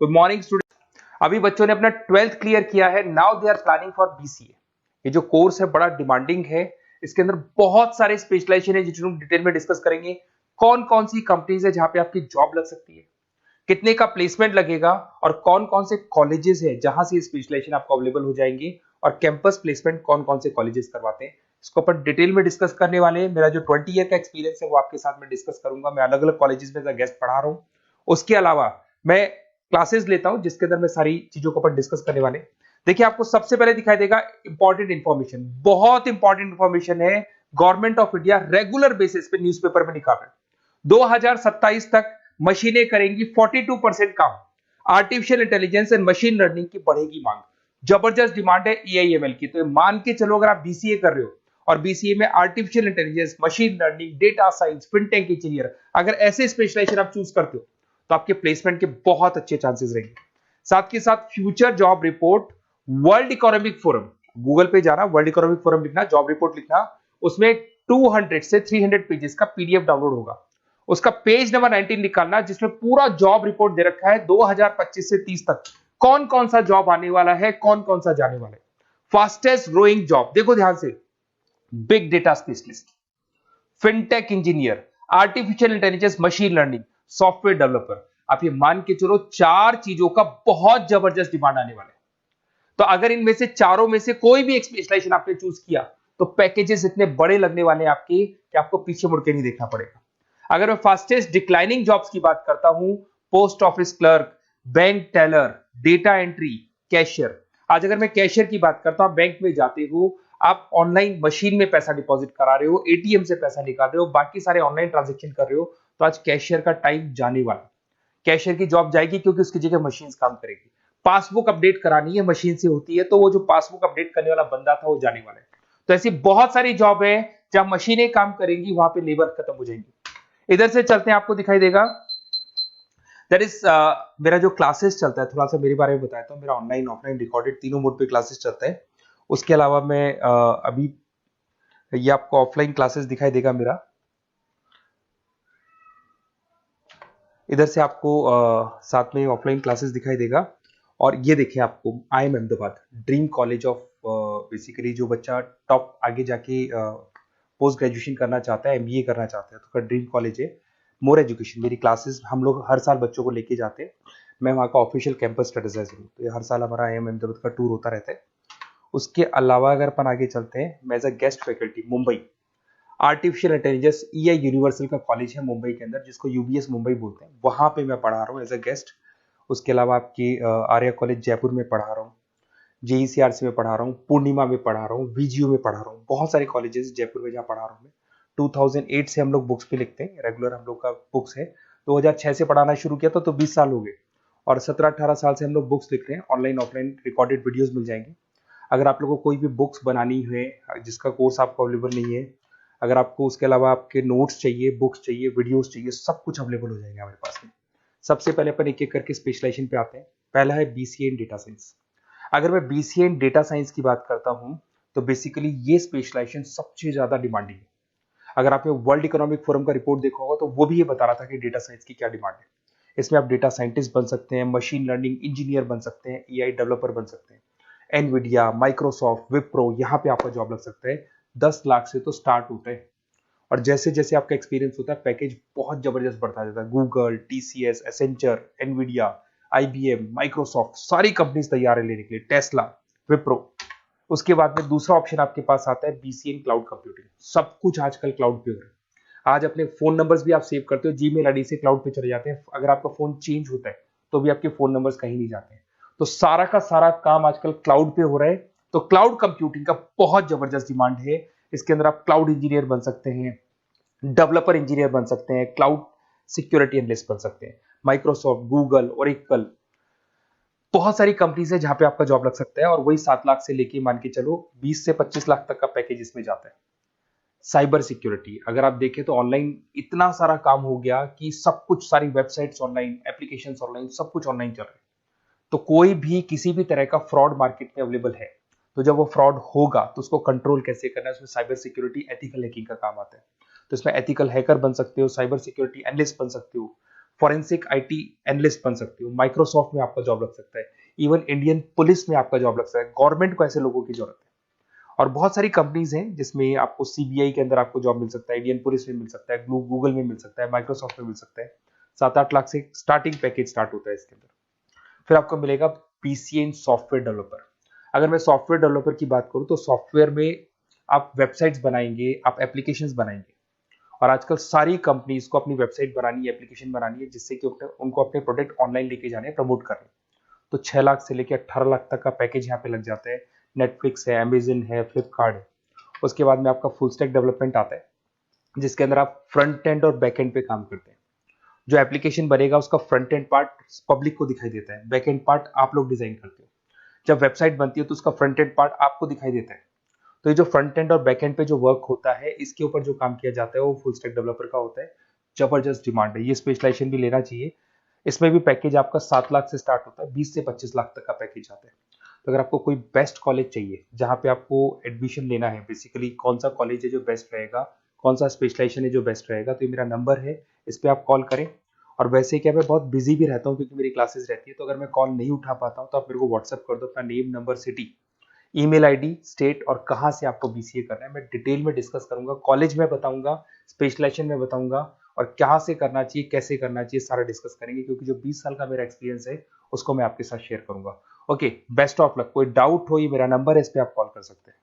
Good morning student. अभी बच्चों ने अपना 12th क्लियर किया है। Now they are planning for BCA. ये जो कोर्स है बड़ा डिमांडिंग है। इसके अंदर बहुत सारे स्पेशलाइजेशन है जिनको डिटेल में डिस्कस करेंगे। कौन कौन सी कंपनीज है जहां पे आपकी जॉब लग सकती है, कितने का प्लेसमेंट लगेगा और कौन कौन से कॉलेजेस है जहां से स्पेशलाइजेशन आपको अवेलेबल हो जाएंगे और कैंपस प्लेसमेंट कौन कौन से कॉलेजेस करवाते हैं, इसको अपन डिटेल में डिस्कस करने वाले हैं। मेरा जो 20 ईयर का एक्सपीरियंस है वो आपके साथ में डिस्कस करूंगा। मैं अलग अलग कॉलेजेस में गेस्ट पढ़ा रहा हूं। उसके अलावा मैं क्लासेस लेता हूं जिसके अंदर मैं सारी चीजों को अपन डिस्कस करने वाले। देखिए, आपको सबसे पहले दिखाई देगा इंपॉर्टेंट इंफॉर्मेशन, बहुत इंपॉर्टेंट इंफॉर्मेशन है। Government of India regular basis पे न्यूज़पेपर में निकाल रहा है 2027 तक मशीनें करेंगी 42% काम। Artificial intelligence and machine learning की बढ़ेगी मांग। जबरदस्त डिमांड है एआईएमएल की। तो मान के चलो, अगर आप बीसीए कर रहे हो और बीसीए में artificial intelligence, machine learning, data science, fintech engineer, अगर ऐसे स्पेशलाइजेशन आप चूज करते हो तो आपके प्लेसमेंट के बहुत अच्छे चांसेस रहेंगे। साथ के साथ future job report, world economic forum, Google पे जाना, वर्ल्ड इकोनॉमिक फोरम लिखना, जॉब रिपोर्ट लिखना, उसमें 200 से 300 पेजेस का पीडीएफ डाउनलोड होगा। उसका पेज नंबर 19 निकालना जिसमें पूरा जॉब रिपोर्ट दे रखा है 2025 से 30 तक कौन कौन सा जॉब आने वाला है, कौन कौन सा जाने वाला है। फास्टेस्ट ग्रोइंग जॉब देखो ध्यान से, big data specialist, fintech engineer, artificial intelligence, machine learning, software developer. आप ये मान के चलो 4 चीजों का बहुत जबरदस्त डिमांड आने वाला है। तो अगर इनमें से चारों में से कोई भी एक स्पेशलाइजेशन आपने चूज किया तो पैकेजेस इतने बड़े लगने वाले हैं आपके कि आपको पीछे मुड़ के नहीं देखना पड़ेगा। अगर मैं फास्टेस्ट डिक्लाइनिंग जॉब्स की बात करता हूं, post office clerk, bank teller, data entry, cashier. आज अगर मैं कैशियर की बात करता हूं, बैंक में जाते हो, आप ऑनलाइन मशीन में पैसा डिपॉजिट करा रहे हो, एटीएम से पैसा निकाल रहे हो, बाकी सारे ऑनलाइन ट्रांजेक्शन कर रहे हो, तो आज कैशियर का टाइम जाने वाला। कैशियर की जॉब जाएगी क्योंकि उसकी जगह मशीन काम करेगी। पासबुक अपडेट करानी है, मशीन से होती है, तो वो जो पासबुक अपडेट करने वाला बंदा था वो जाने वाला है। तो ऐसी बहुत सारी जॉब है जहां मशीनें काम करेंगी, वहां पे लेबर खत्म हो जाएंगी। इधर से चलते हैं, आपको दिखाई देगा दैट इज मेरा जो क्लासेस चलता है, थोड़ा सा मेरे बारे में बताता हूँ। मेरा ऑनलाइन ऑफलाइन रिकॉर्डेड तीनों मोड पे क्लासेस चलता है। उसके अलावा मैं अभी ये आपको ऑफलाइन क्लासेस दिखाई देगा मेरा। इधर से आपको साथ में ऑफलाइन क्लासेस दिखाई देगा। और ये देखिए, आपको IIM Ahmedabad, dream college of, basically जो बच्चा टॉप आगे जाके पोस्ट ग्रेजुएशन करना चाहता है, एमबीए करना चाहता है, तो उसका ड्रीम कॉलेज है। मोर एजुकेशन, मेरी क्लासेस हम लोग हर साल बच्चों को लेके जाते हैं। मैं वहाँ का ऑफिशियल कैंपस स्ट्रेटेजाइजर हूँ, तो ये हर साल हमारा IIM अहमदाबाद का टूर होता रहता है। उसके अलावा अगर अपन आगे चलते हैं, मैं as a guest faculty Mumbai artificial intelligence EI universal का कॉलेज है मुंबई के अंदर, जिसको UBS मुंबई बोलते हैं, वहां पे मैं पढ़ा रहा हूँ एज अ गेस्ट। उसके अलावा आपकी आर्या कॉलेज जयपुर में पढ़ा रहा हूँ, JECRC में पढ़ा रहा हूँ, पूर्णिमा में पढ़ा रहा हूँ, VGU में पढ़ा रहा हूँ। बहुत सारे कॉलेजेस जयपुर में जहाँ पढ़ा रहा हूँ मैं। 2008 से हम लोग बुक्स पे लिखते हैं, रेगुलर हम लोग का बुक्स है। 2006 से पढ़ाना शुरू किया तो 20 साल हो गए, और 17-18 साल से हम लोग बुक्स लिख रहे हैं। ऑनलाइन ऑफलाइन रिकॉर्डेड वीडियोस मिल जाएंगे। अगर आप लोगों को कोई भी बुक्स बनानी है जिसका कोर्स आपको अवेलेबल नहीं है, अगर आपको उसके अलावा आपके नोट्स चाहिए, बुक्स चाहिए, वीडियोस चाहिए, सब कुछ अवेलेबल हो जाएगा हमारे पास में। सबसे पहले अपन एक एक करके स्पेशलाइजेशन पे आते हैं। पहला है BCA इन डेटा साइंस। अगर मैं BCA इन डेटा साइंस की बात करता हूं तो बेसिकली ये स्पेशलाइजेशन सबसे ज्यादा डिमांडिंग है। अगर आपने वर्ल्ड इकोनॉमिक फोरम का रिपोर्ट देखा होगा तो वो भी ये बता रहा था कि डेटा साइंस की क्या डिमांड है। इसमें आप डेटा साइंटिस्ट बन सकते हैं, मशीन लर्निंग इंजीनियर बन सकते हैं, AI डेवलपर बन सकते हैं। एनवीडिया, माइक्रोसॉफ्ट, विप्रो, यहाँ पे आपका जॉब लग सकता है। 10 लाख से तो स्टार्ट होता है, और जैसे जैसे आपका एक्सपीरियंस होता है पैकेज बहुत जबरदस्त बढ़ता जाता है। Google, TCS, Accenture, Nvidia, IBM, Microsoft, सारी कंपनीज तैयार है लेने के लिए, टेस्ला, विप्रो। उसके बाद में दूसरा ऑप्शन आपके पास आता है BCA इन क्लाउड कंप्यूटिंग। सब कुछ आजकल क्लाउड पे हो रहा है। आज अपने फोन नंबर्स भी आप सेव करते हो, जीमेल आईडी से क्लाउड पे चले जाते हैं। अगर आपका फोन चेंज होता है तो भी आपके फोन नंबर्स कहीं नहीं जाते हैं। तो सारा का सारा काम आजकल क्लाउड पे हो रहा है। तो क्लाउड कंप्यूटिंग का बहुत जबरदस्त डिमांड है। इसके अंदर आप क्लाउड इंजीनियर बन सकते हैं, डेवलपर इंजीनियर बन सकते हैं, क्लाउड सिक्योरिटी एनालिस्ट बन सकते हैं। माइक्रोसॉफ्ट, गूगल, ओरेकल, बहुत सारी कंपनीज है जहां पे आपका जॉब लग सकता है। और वही 7 लाख से लेके मान के चलो 20 से 25 लाख तक का पैकेज इसमें जाता है। साइबर सिक्योरिटी, अगर आप देखें तो ऑनलाइन इतना सारा काम हो गया कि सब कुछ, सारी वेबसाइट्स ऑनलाइन, एप्लीकेशंस ऑनलाइन, सब कुछ ऑनलाइन चल रहा है। तो कोई भी किसी भी तरह का फ्रॉड मार्केट में अवेलेबल है, तो जब वो फ्रॉड होगा तो उसको कंट्रोल कैसे करना है, उसमें साइबर सिक्योरिटी, एथिकल हैकिंग का काम आता है। तो इसमें एथिकल हैकर बन सकते हो, साइबर सिक्योरिटी एनालिस्ट बन सकते हो, फॉरेंसिक आईटी एनालिस्ट बन सकते हो, माइक्रोसॉफ्ट में आपका जॉब लग सकता है, इवन इंडियन पुलिस में आपका जॉब लग सकता है। गवर्नमेंट को ऐसे लोगों की जरूरत है। और बहुत सारी कंपनीज हैं जिसमें आपको सीबीआई के अंदर आपको जॉब मिल सकता है, इंडियन पुलिस में मिल सकता है, गूगल में मिल सकता है, माइक्रोसॉफ्ट में मिल सकता है। 7-8 लाख से स्टार्टिंग पैकेज स्टार्ट होता है इसके अंदर। फिर आपको मिलेगा पीसीए इन सॉफ्टवेयर डेवलपर। अगर मैं सॉफ्टवेयर डेवलपर की बात करूं तो सॉफ्टवेयर में आप वेबसाइट्स बनाएंगे, आप एप्लीकेशंस बनाएंगे। और आजकल सारी कंपनीज को अपनी वेबसाइट बनानी है, एप्लीकेशन बनानी है, जिससे कि उनको अपने प्रोडक्ट ऑनलाइन लेके जाने हैं, प्रमोट करने। तो 6 लाख से लेकर 18 लाख तक का पैकेज यहाँ पे लग जाता है। नेटफ्लिक्स है, अमेजन है, फ्लिपकार्ट है। उसके बाद में आपका फुल स्टैक डेवलपमेंट आता है, जिसके अंदर आप फ्रंट एंड और बैक एंड पे काम करते हैं। जो एप्लीकेशन बनेगा उसका फ्रंट एंड पार्ट पब्लिक को दिखाई देता है, बैक एंड पार्ट आप लोग डिजाइन करते हो। जब वेबसाइट बनती है तो उसका फ्रंट एंड पार्ट आपको दिखाई देता है। तो ये जो फ्रंट एंड और बैक एंड पे जो वर्क होता है, इसके ऊपर जो काम किया जाता है वो फुल स्टैक डेवलपर का होता है। जबरदस्त डिमांड है, ये स्पेशलाइजेशन भी लेना चाहिए। इसमें भी पैकेज आपका 7 लाख से स्टार्ट होता है, 20 से 25 लाख तक का पैकेज आता है। तो अगर आपको कोई बेस्ट कॉलेज चाहिए जहाँ पे आपको एडमिशन लेना है, बेसिकली कौन सा कॉलेज है जो बेस्ट रहेगा, कौन सा स्पेशलाइजेशन है जो बेस्ट रहेगा, तो ये मेरा नंबर है, इस पर आप कॉल करें। और वैसे क्या, मैं बहुत बिजी भी रहता हूँ क्योंकि मेरी क्लासेस रहती है, तो अगर मैं कॉल नहीं उठा पाता हूँ तो आप मेरे को व्हाट्सअप कर दो अपना name, number, city, email ID, state और कहाँ से आपको बीसीए करना है। मैं डिटेल में डिस्कस करूंगा, कॉलेज में बताऊंगा, स्पेशलाइजेशन में बताऊंगा, और कहाँ से करना चाहिए, कैसे करना चाहिए, सारा डिस्कस करेंगे, क्योंकि जो 20 साल का मेरा एक्सपीरियंस है उसको मैं आपके साथ शेयर करूंगा। Okay, best of luck. कोई डाउट हो, ये मेरा नंबर है, इस पे आप कॉल कर सकते हैं।